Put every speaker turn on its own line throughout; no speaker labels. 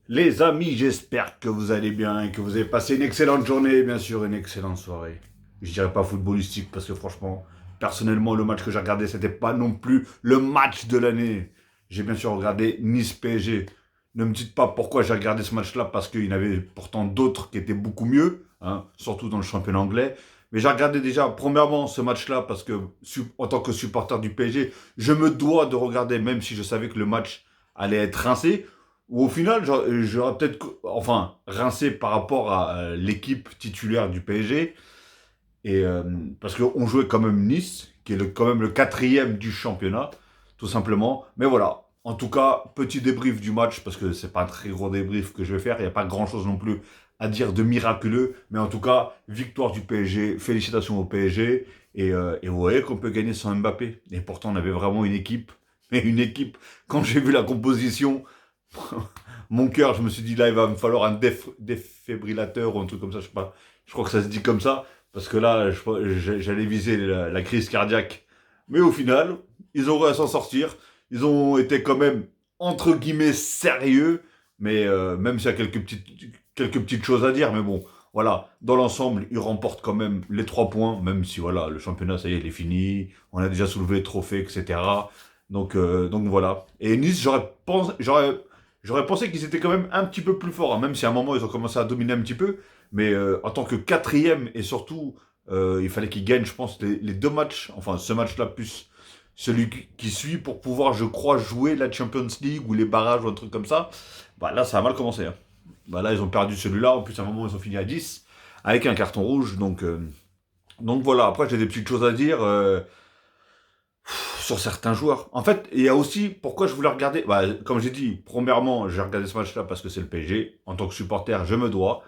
Les amis, j'espère que vous allez bien et que vous avez passé une excellente journée et bien sûr une excellente soirée. Je dirais pas footballistique parce que franchement, personnellement, le match que j'ai regardé, c'était pas non plus le match de l'année. J'ai bien sûr regardé Nice-PSG. Ne me dites pas pourquoi j'ai regardé ce match-là parce qu'il y en avait pourtant d'autres qui étaient beaucoup mieux, hein, surtout dans le championnat anglais. Mais j'ai regardé déjà, premièrement, ce match-là parce que, en tant que supporter du PSG, je me dois de regarder, même si je savais que le match allait être rincé. Ou au final, j'aurais peut-être, enfin, rincé par rapport à l'équipe titulaire du PSG. Et parce qu'on jouait quand même Nice, qui est quand même le quatrième du championnat, tout simplement. Mais voilà. En tout cas, petit débrief du match, parce que c'est pas un très gros débrief que je vais faire. Il n'y a pas grand-chose non plus à dire de miraculeux. Mais en tout cas, victoire du PSG. Félicitations au PSG. Et vous voyez qu'on peut gagner sans Mbappé. Et pourtant, on avait vraiment une équipe. Mais une équipe, quand j'ai vu la composition, mon cœur, je me suis dit là, il va me falloir un défibrillateur ou un truc comme ça, je sais pas. Je crois que ça se dit comme ça, parce que là, j'allais viser la crise cardiaque. Mais au final, ils ont réussi à s'en sortir. Ils ont été quand même, entre guillemets, sérieux, mais même s'il y a quelques petites choses à dire, mais bon, voilà, dans l'ensemble, ils remportent quand même les 3 points, même si voilà, le championnat, ça y est, il est fini, on a déjà soulevé le trophée, etc. Donc voilà. Et Nice, j'aurais pensé qu'ils étaient quand même un petit peu plus forts, hein, même si à un moment ils ont commencé à dominer un petit peu. Mais en tant que quatrième, et surtout, il fallait qu'ils gagnent, je pense, les deux matchs, enfin ce match-là plus celui qui suit pour pouvoir, je crois, jouer la Champions League ou les barrages ou un truc comme ça. Bah là, ça a mal commencé, hein. Bah là, ils ont perdu celui-là. En plus, à un moment, ils ont fini à 10 avec un carton rouge. Donc voilà. Après, j'ai des petites choses à dire. Sur certains joueurs. En fait, il y a aussi pourquoi je voulais regarder. Bah, comme j'ai dit, premièrement, j'ai regardé ce match-là parce que c'est le PSG. En tant que supporter, je me dois,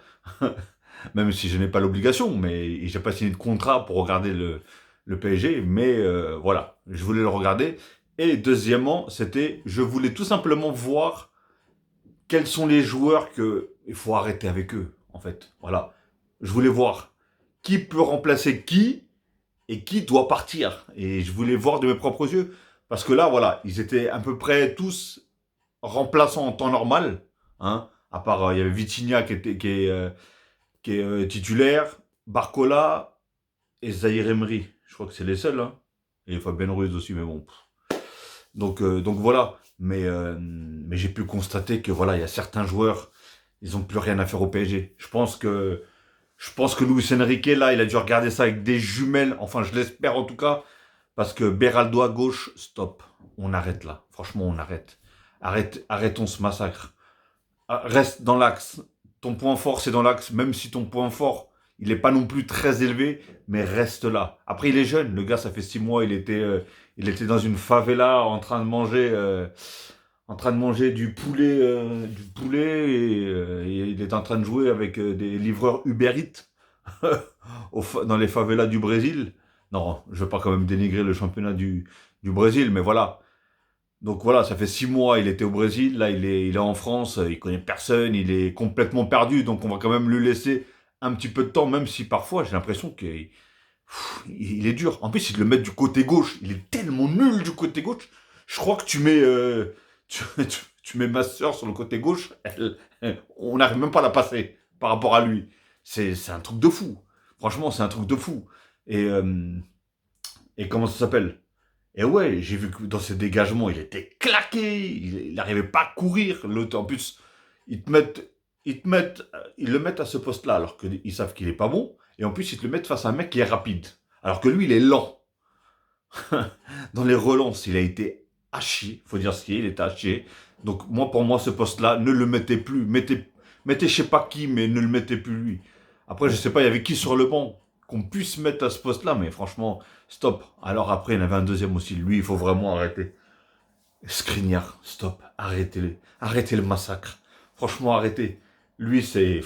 même si je n'ai pas l'obligation, mais j'ai pas signé de contrat pour regarder le PSG. Mais voilà, je voulais le regarder. Et deuxièmement, je voulais tout simplement voir quels sont les joueurs que il faut arrêter avec eux. En fait, voilà, je voulais voir qui peut remplacer qui et qui doit partir. Et je voulais voir de mes propres yeux. Parce que là, voilà, ils étaient à peu près tous remplaçants en temps normal. Hein, à part, il y avait Vitinha qui est titulaire, Barcola et Zahir Emery. Je crois que c'est les seuls. Hein. Et Fabien Ruiz aussi, mais bon. Donc voilà. Mais j'ai pu constater que voilà, il y a certains joueurs, ils n'ont plus rien à faire au PSG. Je pense que Luis Enrique, là, il a dû regarder ça avec des jumelles. Enfin, je l'espère en tout cas. Parce que Beraldo à gauche, stop. On arrête là. Franchement, on arrête. Arrêtons ce massacre. Reste dans l'axe. Ton point fort, c'est dans l'axe. Même si ton point fort, il n'est pas non plus très élevé, mais reste là. Après, il est jeune. Le gars, ça fait 6 mois. Il était dans une favela en train de manger du poulet et il est en train de jouer avec des livreurs Uber Eats dans les favelas du Brésil. Non, je veux pas quand même dénigrer le championnat du Brésil, mais voilà. Donc voilà, ça fait 6 mois, il était au Brésil, là il est en France, il connaît personne, il est complètement perdu, donc on va quand même lui laisser un petit peu de temps, même si parfois j'ai l'impression qu'il est dur. En plus, ils le mettent du côté gauche, il est tellement nul du côté gauche. Je crois que tu mets ma soeur sur le côté gauche, on n'arrive même pas à la passer par rapport à lui. C'est un truc de fou. Franchement, c'est un truc de fou. Et, euh, et comment ça s'appelle? Et ouais, j'ai vu que dans ses dégagements, il était claqué, il n'arrivait pas à courir. L'autre, en plus, ils te mettent, ils le mettent à ce poste-là alors qu'ils savent qu'il est pas bon. Et en plus, ils te le mettent face à un mec qui est rapide. Alors que lui, il est lent. Dans les relances, il a été haché. Faut dire ce qu'il est, il était haché. Donc moi, pour moi, ce poste-là, ne le mettez plus. Mettez je sais pas qui, mais ne le mettez plus lui. Après, je sais pas, il y avait qui sur le banc qu'on puisse mettre à ce poste-là, mais franchement, stop. Alors après, il y en avait un deuxième aussi. Lui, il faut vraiment arrêter. Skriniar, stop. Arrêtez-le. Arrêtez le massacre. Franchement, arrêtez. Lui, c'est...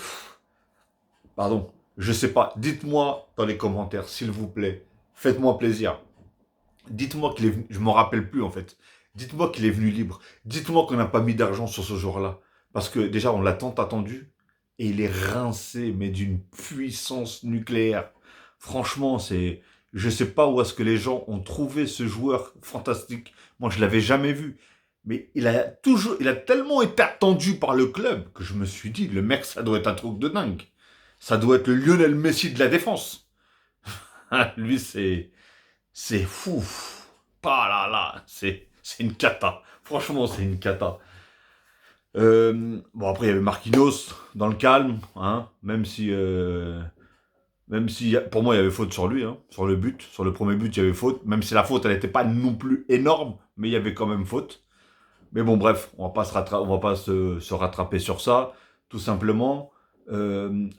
Pardon. Je sais pas. Dites-moi dans les commentaires, s'il vous plaît. Faites-moi plaisir. Dites-moi qu'il est venu, je me rappelle plus en fait. Dites-moi qu'il est venu libre. Dites-moi qu'on n'a pas mis d'argent sur ce joueur-là. Parce que déjà, on l'a tant attendu. Et il est rincé, mais d'une puissance nucléaire. Franchement, je sais pas où est-ce que les gens ont trouvé ce joueur fantastique. Moi, je l'avais jamais vu. Mais il a tellement été attendu par le club que je me suis dit, le mec, ça doit être un truc de dingue. Ça doit être le Lionel Messi de la défense. Lui, c'est fou. Pas là, là, c'est une cata. Franchement, c'est une cata. Bon, après, il y avait Marquinhos dans le calme, hein, même si pour moi, il y avait faute sur lui, hein, sur le but. Sur le premier but, il y avait faute. Même si la faute, elle n'était pas non plus énorme, mais il y avait quand même faute. Mais bon, bref, on va pas se rattraper sur ça, tout simplement.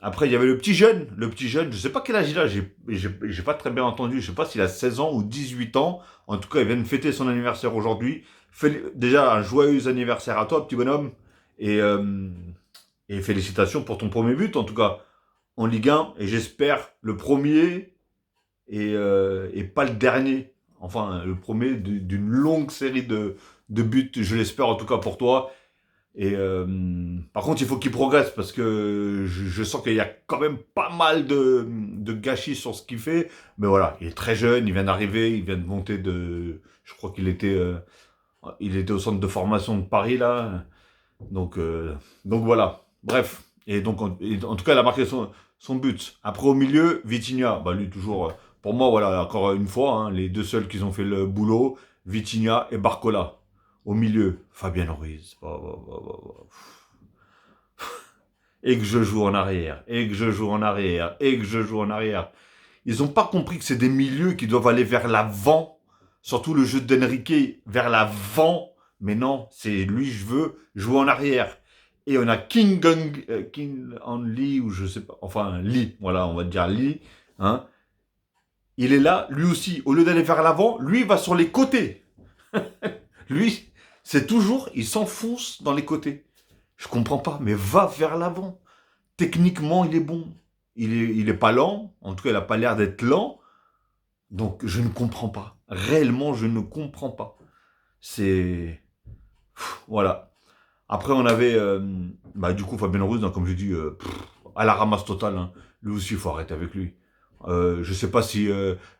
Après, il y avait le petit jeune. Le petit jeune, je sais pas quel âge il a, j'ai pas très bien entendu. Je sais pas s'il a 16 ans ou 18 ans. En tout cas, il vient de fêter son anniversaire aujourd'hui. Déjà, un joyeux anniversaire à toi, petit bonhomme. Et, euh, et félicitations pour ton premier but, en tout cas, en Ligue 1. Et j'espère le premier et pas le dernier. Enfin, le premier d'une longue série de buts, je l'espère en tout cas pour toi. Par contre, il faut qu'il progresse parce que je sens qu'il y a quand même pas mal de gâchis sur ce qu'il fait. Mais voilà, il est très jeune, il vient d'arriver, il vient de monter de. Je crois qu'il était au centre de formation de Paris là. Donc voilà. Bref. Et en tout cas, il a marqué son but. Après, au milieu, Vitinha. Bah, lui, toujours. Pour moi, voilà, encore une fois, hein, les deux seuls qui ont fait le boulot, Vitinha et Barcola. Au milieu, Fabien Ruiz. Et que je joue en arrière. Et que je joue en arrière. Et que je joue en arrière. Ils n'ont pas compris que c'est des milieux qui doivent aller vers l'avant. Surtout le jeu d'Enrique vers l'avant. Mais non, c'est lui, je veux jouer en arrière. Et on a King On Lee, ou je sais pas, enfin Lee, voilà, on va dire Lee. Hein. Il est là, lui aussi, au lieu d'aller vers l'avant, lui il va sur les côtés. Lui, c'est toujours, il s'enfonce dans les côtés. Je comprends pas, mais va vers l'avant. Techniquement, il est bon. Il est pas lent, en tout cas, il a pas l'air d'être lent. Donc, je ne comprends pas. Réellement, je ne comprends pas. C'est... Voilà. Après, on avait, du coup, Fabien Ruiz, hein, comme je dis, à la ramasse totale. Hein. Lui aussi, il faut arrêter avec lui. Je sais pas si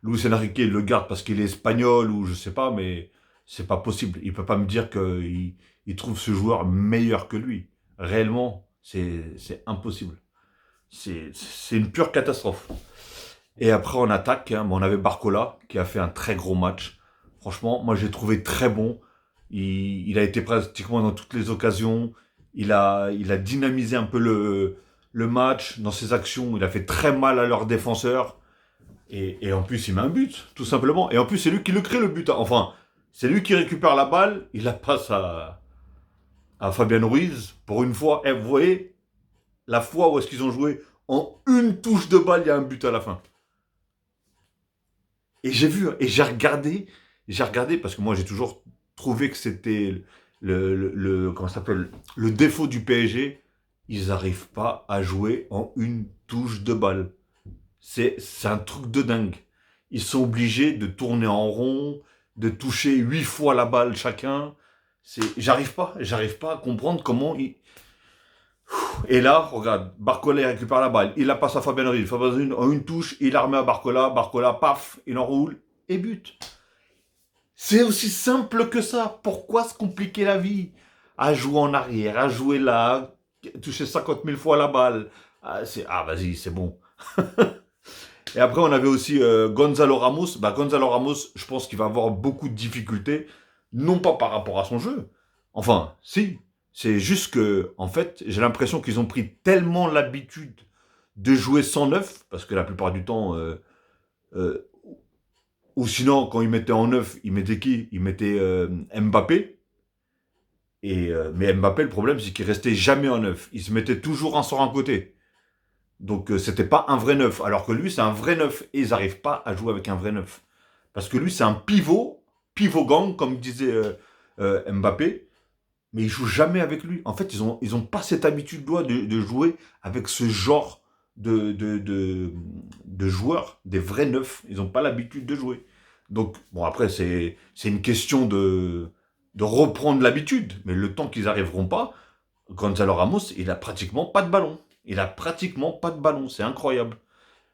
Luis Enrique le garde parce qu'il est espagnol ou je sais pas, mais c'est pas possible. Il peut pas me dire qu'il trouve ce joueur meilleur que lui. Réellement, c'est impossible. C'est une pure catastrophe. Et après, en attaque, hein, on avait Barcola qui a fait un très gros match. Franchement, moi, j'ai trouvé très bon. Il a été pratiquement dans toutes les occasions. Il a dynamisé un peu le match dans ses actions. Il a fait très mal à leurs défenseurs. Et en plus, il met un but, tout simplement. Et en plus, c'est lui qui le crée, le but. Enfin, c'est lui qui récupère la balle. Il la passe à Fabien Ruiz. Pour une fois, vous voyez, la fois où est-ce qu'ils ont joué, en une touche de balle, il y a un but à la fin. Et j'ai vu, et j'ai regardé parce que moi j'ai toujours trouvé que c'était comment ça s'appelle, le défaut du PSG. Ils n'arrivent pas à jouer en une touche de balle. C'est un truc de dingue. Ils sont obligés de tourner en rond, de toucher 8 fois la balle chacun. J'arrive pas à comprendre comment ils. Et là, regarde, Barcola récupère la balle, il la passe à Fabien Ruiz. Fabien Ruiz en une touche, il la remet à Barcola, Barcola, paf, il enroule et but. C'est aussi simple que ça. Pourquoi se compliquer la vie? À jouer en arrière, à jouer là, toucher 50 000 fois la balle. Vas-y, c'est bon. Et après, on avait aussi Gonzalo Ramos. Gonzalo Ramos, je pense qu'il va avoir beaucoup de difficultés, non pas par rapport à son jeu. Enfin, si. C'est juste que, en fait, j'ai l'impression qu'ils ont pris tellement l'habitude de jouer sans neuf, parce que la plupart du temps, euh, ou sinon, quand ils mettaient en neuf, ils mettaient qui? Ils mettaient Mbappé. Mais Mbappé, le problème, c'est qu'il restait jamais en neuf. Il se mettait toujours un sur un côté. Donc c'était pas un vrai neuf. Alors que lui, c'est un vrai neuf. Et ils n'arrivent pas à jouer avec un vrai neuf. Parce que lui, c'est un pivot gang, comme disait Mbappé. Mais ils jouent jamais avec lui. En fait, ils ont pas cette habitude-là de jouer avec ce genre de joueurs, des vrais neufs. Ils n'ont pas l'habitude de jouer. Donc, bon, après, c'est une question de reprendre l'habitude. Mais le temps qu'ils arriveront pas, Gonzalo Ramos, il a pratiquement pas de ballon. Il a pratiquement pas de ballon. C'est incroyable.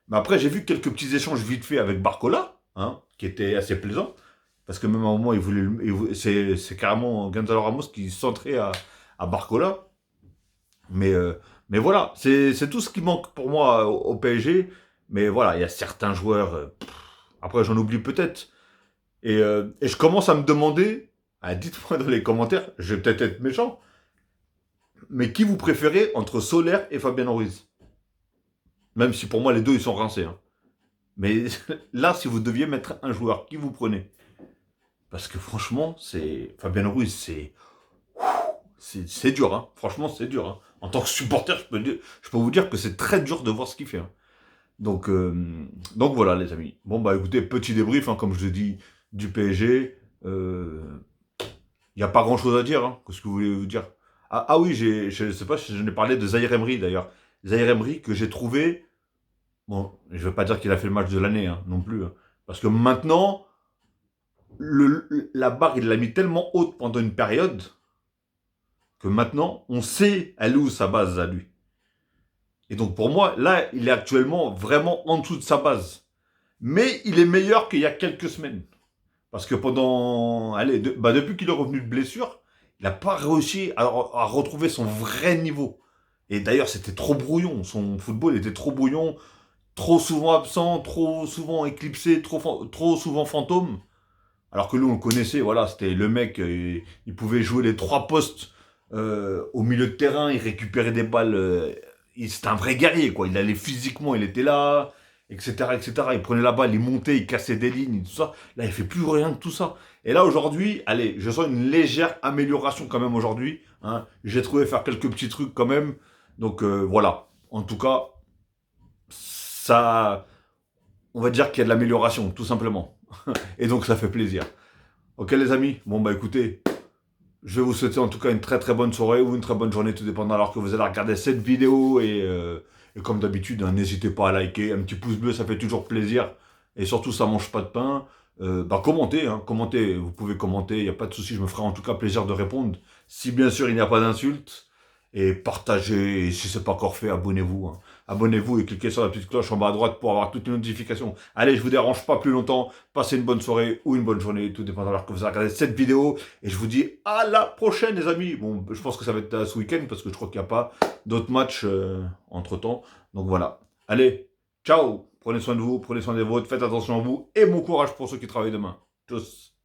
Mais après, j'ai vu quelques petits échanges vite fait avec Barcola, hein, qui étaient assez plaisants. Parce que même à un moment, c'est carrément Gonzalo Ramos qui centrait à Barcola. Mais, euh, mais voilà, c'est tout ce qui manque pour moi au PSG. Mais voilà, il y a certains joueurs. Après, j'en oublie peut-être. Et je commence à me demander, dites-moi dans les commentaires, je vais peut-être être méchant, mais qui vous préférez entre Soler et Fabien Ruiz? Même si pour moi les deux ils sont rincés. Hein. Mais là, si vous deviez mettre un joueur, qui vous prenez? Parce que franchement, c'est Fabien Ruiz, c'est dur. Hein. Franchement, c'est dur. Hein. En tant que supporter, je peux vous dire que c'est très dur de voir ce qu'il fait. Hein. Donc, euh, donc voilà, les amis. Bon, bah écoutez, petit débrief, hein, comme je l'ai dit, du PSG. Il n'y a pas grand chose à dire. Hein. Qu'est-ce que vous voulez vous dire? Ah oui, je ne sais pas si je n'ai parlé de Zahir Emery d'ailleurs. Zahir Emery que j'ai trouvé. Bon, je ne vais pas dire qu'il a fait le match de l'année hein, non plus. Hein. Parce que maintenant, la barre, il l'a mis tellement haute pendant une période que maintenant, on sait elle est où sa base à lui. Et donc pour moi, là, il est actuellement vraiment en dessous de sa base. Mais il est meilleur qu'il y a quelques semaines. Parce que allez, depuis qu'il est revenu de blessure, il n'a pas réussi à retrouver son vrai niveau. Et d'ailleurs, c'était trop brouillon. Son football était trop brouillon, trop souvent absent, trop souvent éclipsé, trop souvent fantôme. Alors que nous, on le connaissait, voilà, c'était le mec, il pouvait jouer les trois postes au milieu de terrain, il récupérait des balles, c'était un vrai guerrier, quoi. Il allait physiquement, il était là, etc., etc. Il prenait la balle, il montait, il cassait des lignes, tout ça. Là, il fait plus rien que tout ça. Et là, aujourd'hui, allez, je sens une légère amélioration quand même aujourd'hui. Hein. J'ai trouvé faire quelques petits trucs quand même. Donc voilà. En tout cas, ça, on va dire qu'il y a de l'amélioration, tout simplement. Et donc, ça fait plaisir. Ok les amis, bon bah écoutez, je vais vous souhaiter en tout cas une très très bonne soirée ou une très bonne journée, tout dépendant alors que vous allez regarder cette vidéo. Et comme d'habitude, hein, n'hésitez pas à liker, un petit pouce bleu, ça fait toujours plaisir. Et surtout, ça mange pas de pain. Commentez, hein, commentez, vous pouvez commenter, il n'y a pas de souci, je me ferai en tout cas plaisir de répondre. Si bien sûr il n'y a pas d'insultes. Et partagez, et si ce n'est pas encore fait, abonnez-vous. Hein. Abonnez-vous et cliquez sur la petite cloche en bas à droite pour avoir toutes les notifications. Allez, je vous dérange pas plus longtemps. Passez une bonne soirée ou une bonne journée, tout dépend de l'heure que vous regardez cette vidéo. Et je vous dis à la prochaine, les amis. Bon, je pense que ça va être ce week-end parce que je crois qu'il n'y a pas d'autres matchs entre-temps. Donc voilà. Allez, ciao. Prenez soin de vous, prenez soin des vôtres, faites attention à vous et bon courage pour ceux qui travaillent demain. Tchuss.